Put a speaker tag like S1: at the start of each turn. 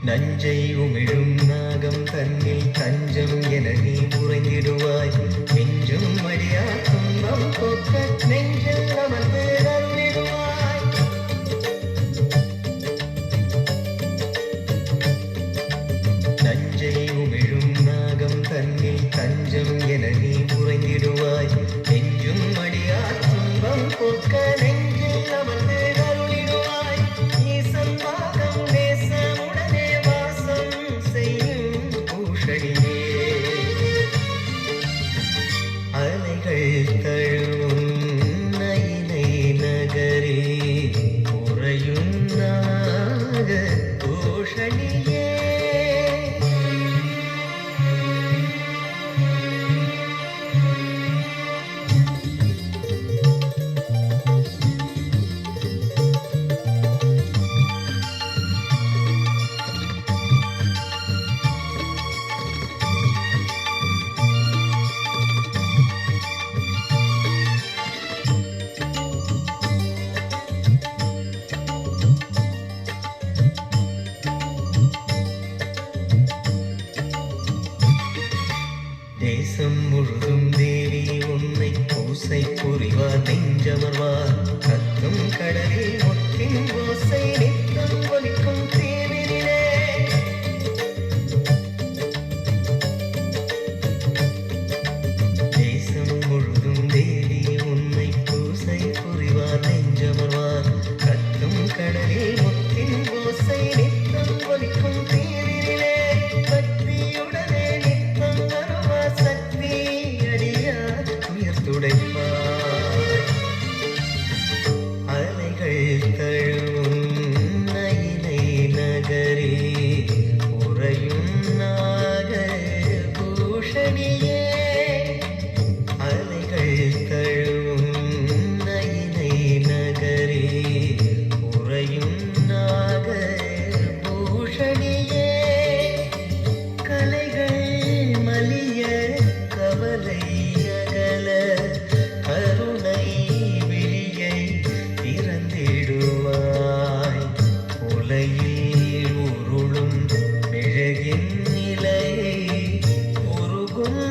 S1: நஞ்சை உமிழும் நாகம் தன்னில் தஞ்சம் என நீ உறைந்திடுவாய். நெஞ்சும் மடியா துன்பம் போக்க நெஞ்சில் அமர்ந்து அருளிடுவாய். நஞ்சை உமிழும் நாகம் தன்னில் தஞ்சம் என நீ உறைந்திடுவாய். நெஞ்சும் மடியா துன்பம் போக்க நெஞ்சில் அமர்ந்து அருளிடுவாய். ஈசன் பாகம் நேசமுடனே வாசம் செய்யும் பூஷணியே. அலைகள் தழுவும் நயினை நகரே உறையும் நாக பூஷணியே. தேசம் முழுதும் தேவி உன்னை பூசை புரிவார் நெஞ்சமர்வார். கத்தும் கடலே முத்தின் ஓசை நித்தம் ஒலிக்கும் தீவிரிலே. தேசம் முழுதும் தேவி உன்னை பூசை புரிவார் நெஞ்சமர்வார். கத்தும் கடலே முத்தின் ஓசை நித்தம் ஒலிக்கும் தீவிரிலே. பக்தியுடனே நித்தம் வருவார் சக்தி அடியார் துயர் துடைப்பார். அலைகள் தழுவும் நயினை நகரே உறையும் நாக பூஷணியே. அலைகள் தழுவும் நயினை நகரே உறையும் நாக பூஷணியே. கலைகள் மலிய கவலை அகல கருணை விழியை திறந்திடுவாய். உலையில் உருளும் மெழுகின் நிலையை உருகும்